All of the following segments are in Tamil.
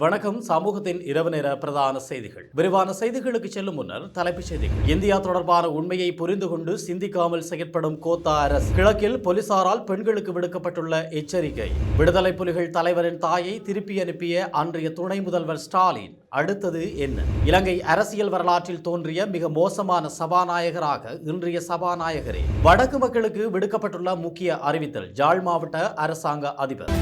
வணக்கம். சமூகத்தின் இரவு நேர பிரதான செய்திகள். விரிவான செய்திகளுக்கு செல்லும் முன்னர் தலைப்புச் செய்திகள். இந்தியா தொடர்பான உண்மையை புரிந்து கொண்டு சிந்திக்காமல் செயற்படும் கோத்தா அரசு. கிழக்கில் போலீசாரால் பெண்களுக்கு விடுக்கப்பட்டுள்ள எச்சரிக்கை. விடுதலை புலிகள் தலைவரின் தாயை திருப்பி அனுப்பிய அன்றைய துணை முதல்வர் ஸ்டாலின் அடுத்தது என்ன? இலங்கை அரசியல் வரலாற்றில் தோன்றிய மிக மோசமான சபாநாயகராக இன்றைய சபாநாயகரே. வடக்கு மக்களுக்கு விடுக்கப்பட்டுள்ள முக்கிய அறிவித்தல். யாழ் மாவட்ட அரசாங்க அதிபர்.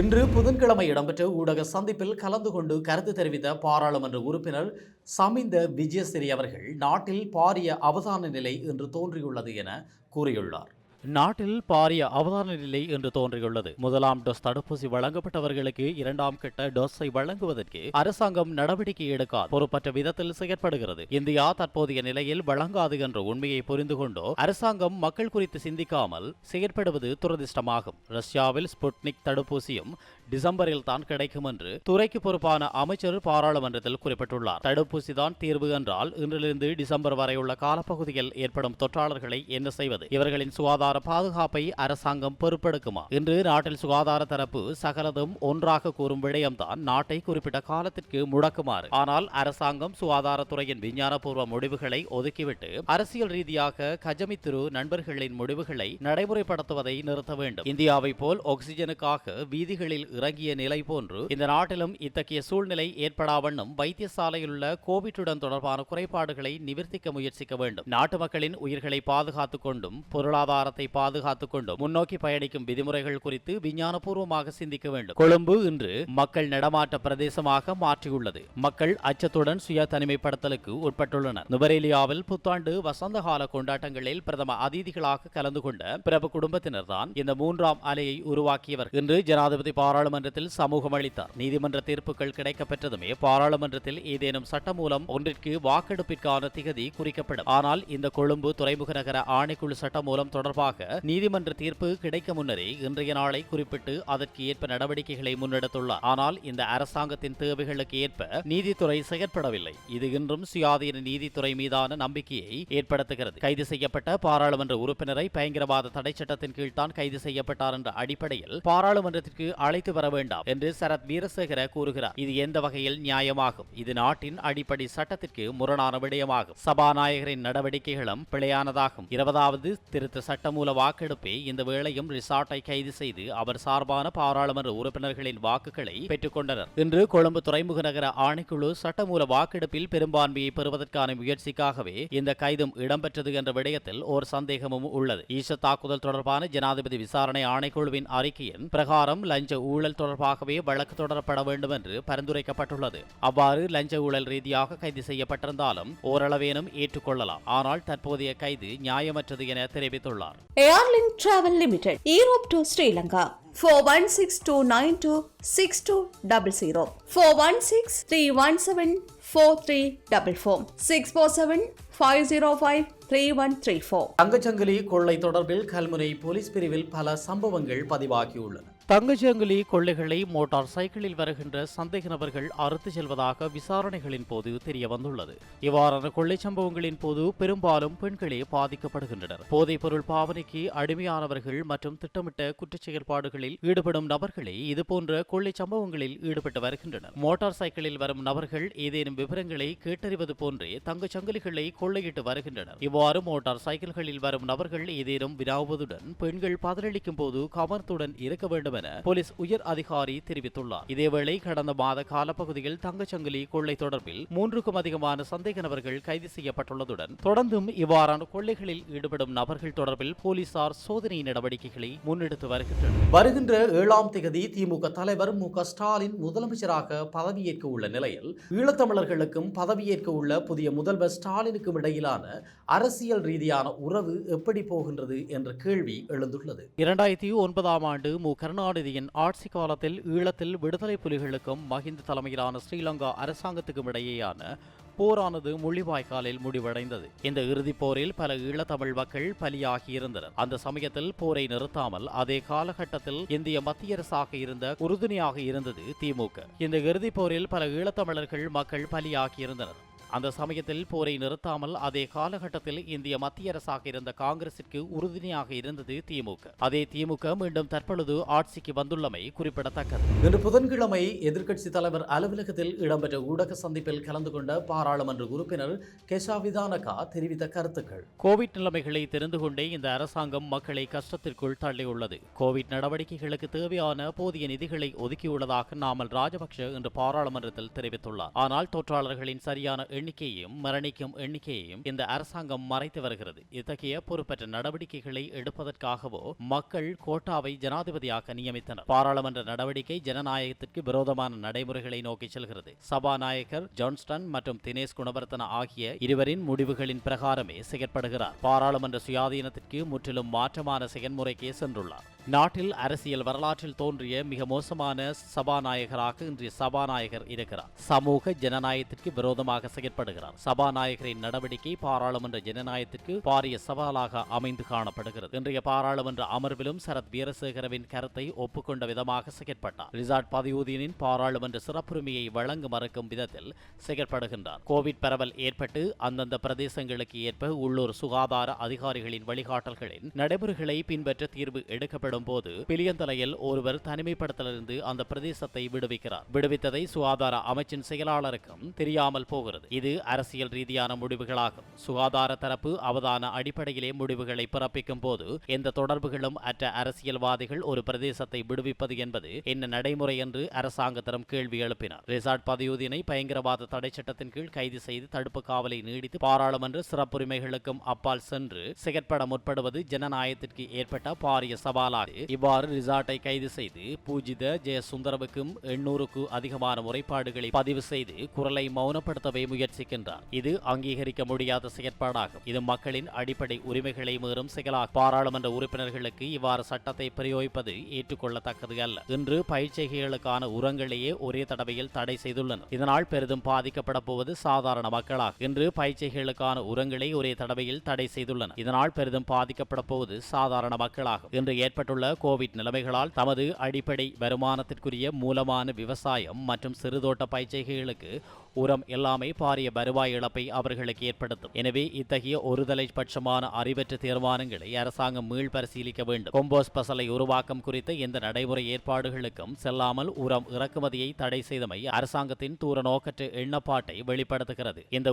இன்று புதன்கிழமை இடம்பெற்ற ஊடக சந்திப்பில் கலந்து கொண்டு கருத்து தெரிவித்த பாராளுமன்ற உறுப்பினர் சமிந்த விஜயசிறி அவர்கள் நாட்டில் பாரிய அவதான நிலை என்று தோன்றியுள்ளது என கூறியுள்ளார். நாட்டில் பாரிய அவதான நிலை என்று தோன்றியுள்ளது. முதலாம் டோஸ் தடுப்பூசி வழங்கப்பட்டவர்களுக்கு இரண்டாம் கட்ட டோஸை வழங்குவதற்கு அரசாங்கம் நடவடிக்கை எடுக்காது பொறுப்பற்ற விதத்தில் செயற்படுகிறது. இந்தியா தற்போதைய நிலையில் வழங்காது என்ற உண்மையை புரிந்து கொண்டோ அரசாங்கம் மக்கள் குறித்து சிந்திக்காமல் செயற்படுவது துரதிர்ஷ்டமாகும். ரஷ்யாவில் ஸ்புட்னிக் தடுப்பூசியும் டிசம்பரில் தான் கிடைக்கும் என்று துறைக்கு பொறுப்பான அமைச்சர் பாராளுமன்றத்தில் குறிப்பிட்டுள்ளார். தடுப்பூசி தான் தீர்வு என்றால் இன்றிலிருந்து டிசம்பர் வரையுள்ள காலப்பகுதியில் ஏற்படும் தொற்றாளர்களை என்ன செய்வது? இவர்களின் சுகாதார பாதுகாப்பை அரசாங்கம் பொறுப்பெடுக்குமா? இன்று நாட்டில் சுகாதார தரப்பு சகலதும் ஒன்றாக கூறும் விடயம்தான் நாட்டை குறிப்பிட்ட காலத்திற்கு முடக்குமாறு. ஆனால் அரசாங்கம் சுகாதாரத்துறையின் விஞ்ஞானபூர்வ முடிவுகளை ஒதுக்கிவிட்டு அரசியல் ரீதியாக கஜமித்துரு நண்பர்களின் முடிவுகளை நடைமுறைப்படுத்துவதை நிறுத்த வேண்டும். இந்தியாவை போல் ஆக்சிஜனுக்காக வீதிகளில் இறங்கிய நிலை போன்று இந்த நாட்டிலும் இத்தகைய சூழ்நிலை ஏற்படாவண்ணம் வைத்தியசாலையில் உள்ள கோவிட்டுடன் தொடர்பான குறைபாடுகளை நிவர்த்திக்க முயற்சிக்க வேண்டும். நாட்டு மக்களின் உயிர்களை பாதுகாத்துக் கொண்டும் பொருளாதாரத்தை பாதுகாத்துக் கொண்டும் முன்னோக்கி பயணிக்கும் விதிமுறைகள் குறித்து விஞ்ஞானபூர்வமாக சிந்திக்க வேண்டும். கொழும்பு இன்று மக்கள் நடமாட்ட பிரதேசமாக மாற்றியுள்ளது. மக்கள் அச்சத்துடன் சுய தனிமைப்படுத்தலுக்கு உட்பட்டுள்ளனர். நுவரேலியாவில் புத்தாண்டு வசந்த கால கொண்டாட்டங்களில் பிரதம அதிதிகளாக கலந்து கொண்ட பிரபு குடும்பத்தினர் தான் இந்த மூன்றாம் அலையை உருவாக்கியவர். இன்று ஜனாதிபதி பாராளுமன்றத்தில் சமூகம் அளித்தார். நீதிமன்ற தீர்ப்புகள் கிடைக்கப்பெற்றதுமே பாராளுமன்றத்தில் ஏதேனும் சட்டமூலம் ஒன்றிற்கு வாக்கெடுப்பிற்கான திகதி குறிக்கப்படும். ஆனால் இந்த கொழும்பு துறைமுக நகர ஆணைக்குழு சட்டமூலம் தொடர்பாக நீதிமன்ற தீர்ப்பு கிடைக்க முன்னரே இன்றைய நாளை குறிப்பிட்டு அதற்கு ஏற்ப நடவடிக்கைகளை முன்னெடுத்துள்ளார். ஆனால் இந்த அரசாங்கத்தின் தேவைகளுக்கு ஏற்ப நீதித்துறை செயற்படவில்லை. இது இன்றும் சுயாதீன நீதித்துறை மீதான நம்பிக்கையை ஏற்படுத்துகிறது. கைது செய்யப்பட்ட பாராளுமன்ற உறுப்பினரை பயங்கரவாத தடை சட்டத்தின் கீழ் தான் கைது செய்யப்பட்டார் என்ற அடிப்படையில் பாராளுமன்றத்திற்கு அழைத்து வர வேண்டாம் என்று சரத் வீரசேகர கூறுகிறார். இது எந்த வகையில் நியாயமாகும்? இது நாட்டின் அடிப்படை சட்டத்திற்கு முரணான விடயமாகும். சபாநாயகரின் நடவடிக்கைகளும் பிழையானதாகும். 20வது திருத்த சட்டமூல வாக்கெடுப்பே இந்த வேளையும் ரிசார்ட்டை கைது செய்து அவர் சார்பான பாராளுமன்ற உறுப்பினர்களின் வாக்குகளை பெற்றுக் கொண்டனர். இன்று கொழும்பு துறைமுக நகர ஆணைக்குழு சட்டமூல வாக்கெடுப்பில் பெரும்பான்மையை பெறுவதற்கான முயற்சிக்காகவே இந்த கைதும் இடம்பெற்றது என்ற விடயத்தில் ஒரு சந்தேகமும் உள்ளது. ஈஷ தாக்குதல் தொடர்பான ஜனாதிபதி விசாரணை ஆணைக்குழுவின் அறிக்கையின் பிரகாரம் லஞ்ச ஊழல் தொடர்பாகவே வழக்கு தொடரப்பட வேண்டும் என்று பரிந்துரைக்கப்பட்டுள்ளது. அவ்வாறு லஞ்ச ஊழல் ரீதியாக கைது செய்யப்பட்டிருந்தாலும் ஓரளவேனும் ஏற்றுக்கொள்ளலாம். ஆனால் தற்போதைய கைது நியாயமற்றது என தெரிவித்துள்ளார். Airlink travel limited Europe to Sri Lanka 4162926200 4163174344 647-505-3134. தங்கச்சங்கிலி கொள்ளை தொடர்பில் கல்முனை போலீஸ் பிரிவில் பல சம்பவங்கள் பதிவாகியுள்ளன. தங்கச்சங்கிலி கொள்ளைகளை மோட்டார் சைக்கிளில் வருகின்ற சந்தேக நபர்கள் அறுத்து செல்வதாக விசாரணைகளின் போது தெரிய வந்துள்ளது. இவ்வாறான கொள்ளை சம்பவங்களின் போது பெரும்பாலும் பெண்களே பாதிக்கப்படுகின்றனர். போதைப் பொருள் பாவனைக்கு அடிமையானவர்கள் மற்றும் திட்டமிட்ட குற்றச் செயல்பாடுகளில் ஈடுபடும் நபர்களே இதுபோன்ற கொள்ளை சம்பவங்களில் ஈடுபட்டு வருகின்றனர். மோட்டார் சைக்கிளில் வரும் நபர்கள் ஏதேனும் விவரங்களை கேட்டறிவது போன்றே தங்கச்சங்கிலிகளை கொள்ளையிட்டு வருகின்றனர். இவ்வாறு மோட்டார் சைக்கிள்களில் வரும் நபர்கள் ஏதேனும் வினாவுவதுடன் பெண்கள் பதிலளிக்கும் போது கவனத்துடன் இருக்க வேண்டும் என போலீஸ் உயர் அதிகாரி தெரிவித்துள்ளார். இதேவேளை கடந்த மாத காலப்பகுதியில் தங்கச்சங்கிலி கொள்ளை தொடர்பில் 3க்கும் அதிகமான சந்தேக நபர்கள் கைது செய்யப்பட்டுள்ளதுடன் தொடர்ந்தும் இவ்வாறான கொள்ளைகளில் ஈடுபடும் நபர்கள் தொடர்பில் போலீசார் சோதனை நடவடிக்கைகளை முன்னெடுத்து வருகின்றனர். வருகின்ற 7ஆம் தேதி திமுக தலைவர் மு.க. ஸ்டாலின் முதலமைச்சராக பதவியேற்க உள்ள நிலையில் ஈழத்தமிழர்களுக்கும் பதவியேற்க உள்ள புதிய முதல்வர் ஸ்டாலினுக்கும் இடையிலான அரசியல் ரீதியான உறவு எப்படி போகின்றது என்ற கேள்வி எழுந்துள்ளது. 2009ஆம் ஆண்டு மு. கருணாநிதியின் ஆட்சி காலத்தில் ஈழத்தில் விடுதலை புலிகளுக்கும் மஹிந்த தலைமையிலான ஸ்ரீலங்கா அரசாங்கத்துக்கும் இடையேயான போரானது முள்ளிவாய்க்காலில் முடிவடைந்தது. இந்த இறுதிப் போரில் பல ஈழத்தமிழ் மக்கள் பலியாகியிருந்தனர். அந்த சமயத்தில் போரை நிறுத்தாமல் அதே காலகட்டத்தில் இந்திய மத்திய அரசாக இருந்த உறுதுணையாக இருந்தது திமுக. இந்த இறுதிப் போரில் பல ஈழத்தமிழர்கள் மக்கள் பலியாகியிருந்தனர். அந்த சமயத்தில் போரை நிறுத்தாமல் அதே காலகட்டத்தில் இந்திய மத்திய அரசாக இருந்த காங்கிரசிற்கு உறுதுணையாக இருந்தது திமுக. அதே திமுக மீண்டும் தற்பொழுது ஆட்சிக்கு வந்துள்ளமை குறிப்பிடத்தக்கது. இன்று புதன்கிழமை எதிர்க்கட்சித் தலைவர் அலுவலகத்தில் இடம்பெற்ற ஊடக சந்திப்பில் கலந்து கொண்ட பாராளுமன்ற உறுப்பினர் கெஷா விதானகா தெரிவித்த கருத்துக்கள். கோவிட் நிலைமைகளை தெரிந்து கொண்டே இந்த அரசாங்கம் மக்களை கஷ்டத்திற்குள் தள்ளியுள்ளது. கோவிட் நடவடிக்கைகளுக்கு தேவையான போதிய நிதிகளை ஒதுக்கியுள்ளதாக நாமல் ராஜபக்ஷ இன்று பாராளுமன்றத்தில் தெரிவித்துள்ளார். ஆனால் தொற்றாளர்களின் சரியான எண்ணிக்கையையும் மரணிக்கும் எண்ணிக்கையையும் இந்த அரசாங்கம் மறைத்து வருகிறது. இத்தகைய பொறுப்பற்ற நடவடிக்கைகளை எடுப்பதற்காகவோ மக்கள் கோட்டாவை ஜனாதிபதியாக நியமித்தனர். பாராளுமன்ற நடவடிக்கை ஜனநாயகத்திற்கு விரோதமான நடைமுறைகளை நோக்கி செல்கிறது. சபாநாயகர் ஜான்ஸ்டன் மற்றும் தினேஷ் குணவர்த்தன ஆகிய இருவரின் முடிவுகளின் பிரகாரமே செயற்படுகிறார். பாராளுமன்ற சுயாதீனத்திற்கு முற்றிலும் மாற்றமான செயல்முறைக்கே சென்றுள்ளார். நாட்டில் அரசியல் வரலாற்றில் தோன்றிய மிக மோசமான சபாநாயகராக இன்றைய சபாநாயகர் இருக்கிறார். சமூக ஜனநாயகத்திற்கு விரோதமாக செயற்படுகிறார். சபாநாயகரின் நடவடிக்கை பாராளுமன்ற ஜனநாயகத்திற்கு பாரிய சவாலாக அமைந்து காணப்படுகிறது. இன்றைய பாராளுமன்ற அமர்விலும் சரத் வீரசேகரவின் கருத்தை ஒப்புக்கொண்ட விதமாக செயற்பட்டார். ரிசார்ட் பதியுதீனின் பாராளுமன்ற சிறப்புரிமையை வழங்க மறுக்கும் விதத்தில் செயற்படுகின்றார். கோவிட் பரவல் ஏற்பட்டு அந்தந்த பிரதேசங்களுக்கு ஏற்ப உள்ளூர் சுகாதார அதிகாரிகளின் வழிகாட்டல்களின் நடைமுறைகளை பின்பற்ற தீர்வு எடுக்கப்படும் போது பிலியந்தலையில் ஒருவர் தனிமைப்படுத்தலிருந்து அந்த பிரதேசத்தை விடுவிக்கிறார். விடுவித்ததை சுகாதார அமைச்சின் செயலாளருக்கும் தெரியாமல் போகிறது. இது அரசியல் ரீதியான முடிவுகளாகும். சுகாதார தரப்பு அவதான அடிப்படையிலே முடிவுகளை பிறப்பிக்கும் போது எந்த தொடர்புகளும் அற்ற அரசியல்வாதிகள் ஒரு பிரதேசத்தை விடுவிப்பது என்பது என்ன நடைமுறை என்று அரசாங்கத்திடம் கேள்வி எழுப்பினார். ரிசார்ட் பதியுதீனை பயங்கரவாத தடை சட்டத்தின் கீழ் கைது செய்து தடுப்பு காவலை நீடித்து பாராளுமன்ற சிறப்புரிமைகளுக்கும் அப்பால் சென்று செயற்பட முற்படுவது ஜனநாயகத்திற்கு ஏற்பட்ட பாரிய சவாலாக. இவ்வாறு ரிசார்ட்டை கைது செய்து பூஜித ஜெயசுந்தரவுக்கும் 800க்கு அதிகமான முறைப்பாடுகளை பதிவு செய்து குரலை மௌனப்படுத்தவே முயற்சிக்கின்றார். இது அங்கீகரிக்க முடியாத செயற்பாடாகும். இது மக்களின் அடிப்படை உரிமைகளை மீறும் செயலாகும். பாராளுமன்ற உறுப்பினர்களுக்கு இவ்வாறு சட்டத்தை பிரயோகிப்பது ஏற்றுக்கொள்ளத்தக்கது அல்ல. இன்று பயிற்சிகளுக்கான உரங்களையே ஒரே தடவையில் தடை செய்துள்ளனர். இதனால் பெரிதும் பாதிக்கப்பட போவது சாதாரண மக்களாகும். இன்று பயிற்சிகளுக்கான உரங்களை ஒரே தடவையில் தடை செய்துள்ளனர். இதனால் பெரிதும் பாதிக்கப்பட போவது சாதாரண மக்களாகும். இன்று ஏற்பட்டுள்ள கோவிட் நிலைமைகளால் தமது அடிப்படை வருமானத்திற்குரிய மூலமான விவசாயம் மற்றும் சிறுதோட்ட பயிற்சிகளுக்கு உரம் எல்லாமே பாரிய வருவாய் இழப்பை அவர்களுக்கு ஏற்படுத்தும். எனவே இத்தகைய ஒருதலை பட்சமான அறிவற்ற தீர்மானங்களை அரசாங்கம் மீள் பரிசீலிக்க வேண்டும். கொம்போஸ் பசலை உருவாக்கம் குறித்த எந்த நடைமுறை ஏற்பாடுகளுக்கும் செல்லாமல் உரம் இறக்குமதியை தடை செய்தமை அரசாங்கத்தின் தூர நோக்கற்ற எண்ணப்பாட்டை வெளிப்படுத்துகிறது. இந்த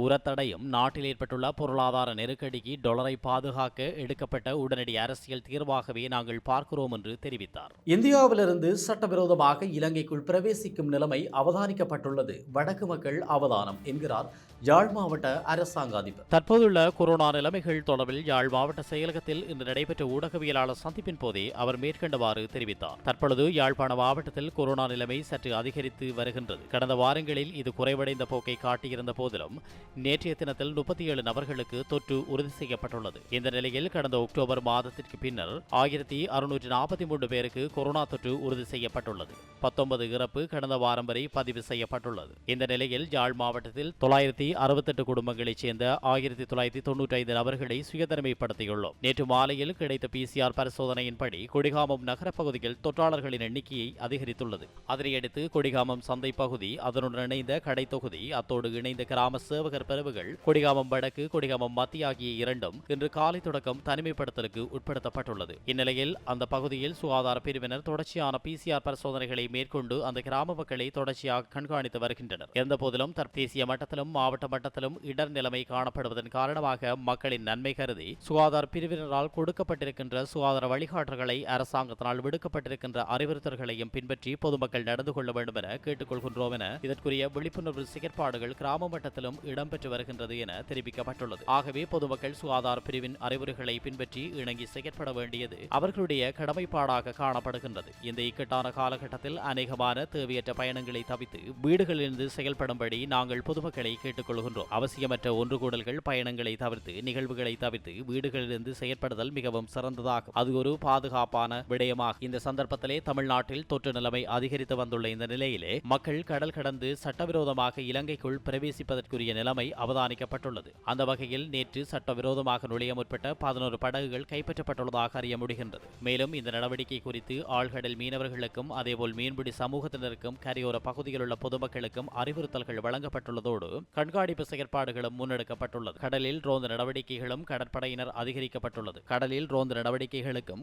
உரத்தடையும் நாட்டில் ஏற்பட்டுள்ள பொருளாதார நெருக்கடிக்கு டாலரை பாதுகாக்க எடுக்கப்பட்ட உடனடி அரசியல் தீர்வாகவே நாங்கள் பார்க்கிறோம் என்று தெரிவித்தார். இந்தியாவிலிருந்து சட்டவிரோதமாக இலங்கைக்குள் பிரவேசிக்கும் நிலைமை அவதானிக்கப்பட்டுள்ளது. வடக்கு மக்கள் அவதானம் என்கிறார் யாழ் மாவட்ட அரசாங்க அதிபர். தற்போதுள்ள கொரோனா நிலைமைகள் தொடர்பில் யாழ் மாவட்ட செயலகத்தில் இன்று நடைபெற்ற ஊடகவியலாளர் சந்திப்பின் போதே அவர் மேற்கண்டவாறு தெரிவித்தார். தற்பொழுது யாழ்ப்பாண மாவட்டத்தில் கொரோனா நிலைமை சற்று அதிகரித்து வருகின்றது. கடந்த வாரங்களில் இது குறைவடைந்த போக்கை காட்டியிருந்த போதிலும் நேற்றைய தினத்தில் 37 நபர்களுக்கு தொற்று உறுதி செய்யப்பட்டுள்ளது. இந்த நிலையில் கடந்த அக்டோபர் மாதத்திற்கு பின்னர் 1643 பேருக்கு கொரோனா தொற்று உறுதி செய்யப்பட்டுள்ளது. 19 இறப்பு கடந்த வாரம் வரை பதிவு செய்யப்பட்டுள்ளது. இந்த நிலையில் யாழ் மாவட்டத்தில் 968 குடும்பங்களைச் சேர்ந்த 1995 நபர்களை சுயதனிமைப்படுத்தியுள்ளோம். நேற்று மாலையில் கிடைத்த PCR பரிசோதனையின்படி கொடிகாமம் நகர பகுதியில் தொற்றாளர்களின் எண்ணிக்கையை அதிகரித்துள்ளது. அதனையடுத்து கொடிகாமம் சந்தை பகுதி, அதனுடன் இணைந்த கடை தொகுதி, அத்தோடு இணைந்த கிராம சேவகர் பிரிவுகள் கொடிகாமம் வடக்கு, கொடிகாமம் மத்திய ஆகிய இரண்டும் இன்று காலை தொடக்கம் தனிமைப்படுத்தலுக்கு உட்படுத்தப்பட்டுள்ளது. இந்நிலையில் அந்த பகுதியில் சுகாதார பிரிவினர் தொடர்ச்சியான PCR பரிசோதனைகளை மேற்கொண்டு அந்த கிராம மக்களை தொடர்ச்சியாக கண்காணித்து வருகின்றனர். இருந்தபோதிலும் தேசிய மட்டத்திலும் மாவட்ட மட்டத்திலும் இடர் நிலைமை காணப்படுவதன் காரணமாக மக்களின் நன்மை கருதி சுகாதார பிரிவினரால் கொடுக்கப்பட்டிருக்கின்ற சுகாதார வழிகாட்டல்களை அரசாங்கத்தினால் விடுக்கப்பட்டிருக்கின்ற அறிவுறுத்தல்களையும் பின்பற்றி பொதுமக்கள் நடந்து கொள்ள வேண்டும் என கேட்டுக்கொள்கின்றோம் என இதற்குரிய விழிப்புணர்வு செயற்பாடுகள் கிராம மட்டத்திலும் இடம்பெற்று வருகின்றது என தெரிவிக்கப்பட்டுள்ளது. ஆகவே பொதுமக்கள் சுகாதார பிரிவின் அறிவுரைகளை பின்பற்றி இணங்கி செயற்பட வேண்டியது அவர்களுடைய கடமைப்பாடாக காணப்படுகின்றது. இந்த இக்கட்டான காலகட்டத்தில் அநேகமான தேவையற்ற பயணங்களை தவிர்த்து வீடுகளிலிருந்து செயல்படும்படி நாங்கள் பொதுமக்களை கேட்டுக்கொள்கின்றோம். அவசியமற்ற ஒன்றுகூடல்கள், பயணங்களை தவிர்த்து, நிகழ்வுகளை தவிர்த்து வீடுகளிலிருந்து செயற்படுதல் மிகவும் சிறந்ததாகும். அது ஒரு பாதுகாப்பான விடயமாகும். இந்த சந்தர்ப்பத்திலே தமிழ்நாட்டில் தொற்று நிலைமை அதிகரித்து வந்துள்ள இந்த நிலையிலே மக்கள் கடல் கடந்து சட்டவிரோதமாக இலங்கைக்குள் பிரவேசிப்பதற்குரிய நிலைமை அவதானிக்கப்பட்டுள்ளது. அந்த வகையில் நேற்று சட்டவிரோதமாக நுழைய முற்பட்ட 11 படகுகள் கைப்பற்றப்பட்டுள்ளதாக அறிய முடிகின்றது. மேலும் இந்த நடவடிக்கை குறித்து ஆழ்கடல் மீனவர்களுக்கும் அதேபோல் மீன்பிடி சமூகத்தினருக்கும் கரையோர பகுதியில் உள்ள பொதுமக்களுக்கும் அதிகாரிகளுக்கும் அறிவுறுத்தல்கள் வழங்கப்பட்டுள்ளதோடு கண்காணிப்பு செயற்பாடுகளும் முன்னெடுக்கப்பட்டுள்ளது. கடலில் ரோந்து நடவடிக்கைகளும்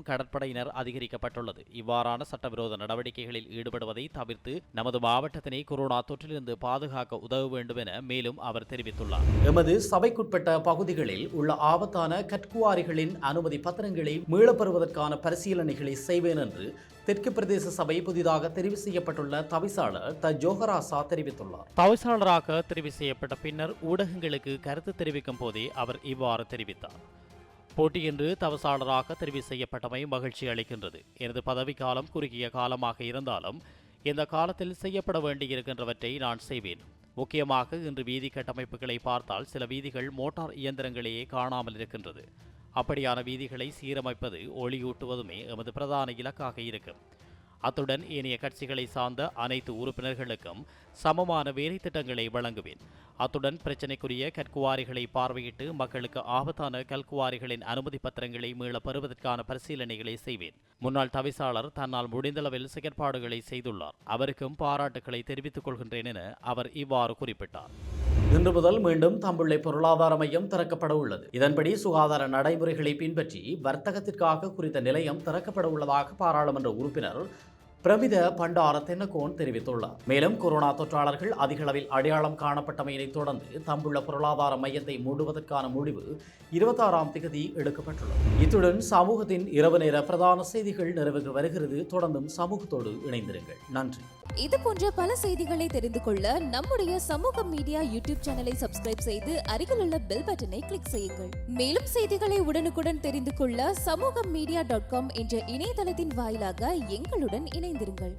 கடற்படையினர் அதிகரிக்கப்பட்டுள்ளது. இவ்வாறான சட்டவிரோத நடவடிக்கைகளில் ஈடுபடுவதை தவிர்த்து நமது மாவட்டத்தினை கொரோனா தொற்றிலிருந்து பாதுகாக்க உதவ வேண்டும் என மேலும் அவர் தெரிவித்துள்ளார். எமது சபைக்குட்பட்ட பகுதிகளில் உள்ள ஆபத்தான கற்குவாரிகளின் அனுமதி பத்திரங்களை மீளப்பெறுவதற்கான பரிசீலனைகளை செய்வேன் என்று தெற்கு பிரதேச சபை புதிதாக தெரிவு செய்யப்பட்டுள்ள தவிசாளர் ஜோஹராசா தெரிவித்துள்ளார். தவிசாளராக தெரிவு செய்யப்பட்ட பின்னர் ஊடகங்களுக்கு கருத்து தெரிவிக்கும் போதே அவர் இவ்வாறு தெரிவித்தார். போட்டியின்றி தவிசாளராக தெரிவு செய்யப்பட்டமை மகிழ்ச்சி அளிக்கின்றது. எனது பதவிக்காலம் குறுகிய காலமாக இருந்தாலும் இந்த காலத்தில் செய்யப்பட வேண்டியிருக்கின்றவற்றை நான் செய்வேன். முக்கியமாக இன்று வீதி கட்டமைப்புகளை பார்த்தால் சில வீதிகள் மோட்டார் இயந்திரங்களையே காணாமல் இருக்கின்றது. அப்படியான வீதிகளை சீரமைப்பது, ஒளியூட்டுவதுமே எமது பிரதான இலக்காக இருக்கும். அத்துடன் ஏனைய கட்சிகளை சார்ந்த அனைத்து உறுப்பினர்களுக்கும் சமமான வேலை திட்டங்களை வழங்குவேன். அத்துடன் பிரச்சினைக்குரிய கற்குவாரிகளை பார்வையிட்டு மக்களுக்கு ஆபத்தான கல்குவாரிகளின் அனுமதி பத்திரங்களை மீள பெறுவதற்கான பரிசீலனைகளை செய்வேன். முன்னாள் தவிசாளர் தன்னால் முடிந்தளவில் செயற்பாடுகளை செய்துள்ளார். அவருக்கும் பாராட்டுக்களை தெரிவித்துக் கொள்கின்றேன் என அவர் இவ்வாறு குறிப்பிட்டார். இன்று முதல் மீண்டும் தம்புள்ளை பொருளாதார மையம் திறக்கப்பட உள்ளது. இதன்படி சுகாதார நடைமுறைகளை பின்பற்றி வர்த்தகத்திற்காக குறித்த நிலையம் திறக்கப்பட உள்ளதாக பாராளுமன்ற உறுப்பினர் பிரமித பண்டார தென்னகோன் தெரிவித்துள்ளார். மேலும் கொரோனா தொற்றாளர்கள் அதிகளவில் அடையாளம் காணப்பட்டமையினை தொடர்ந்து தம்புள்ள பொருளாதார மையத்தை மூடுவதற்கான முடிவு 26ஆம் தேதி எடுக்கப்பட்டுள்ளது. இத்துடன் சமூகத்தின் இரவு நேர பிரதான செய்திகள் நிறைவுக்கு வருகிறது. தொடர்ந்தும் சமூகத்தோடு இணைந்திருங்கள். நன்றி. இது போன்ற பல செய்திகளை தெரிந்து கொள்ள நம்முடைய சமூக மீடியா யூடியூப் சேனலை சப்ஸ்கிரைப் செய்து அருகில் உள்ள பெல் பட்டனை கிளிக் செய்யுங்கள். மேலும் செய்திகளை உடனுக்குடன் தெரிந்து கொள்ள சமூகமீடியா.com என்ற இணையதளத்தின் வாயிலாக எங்களுடன் இணைந்திருங்கள்.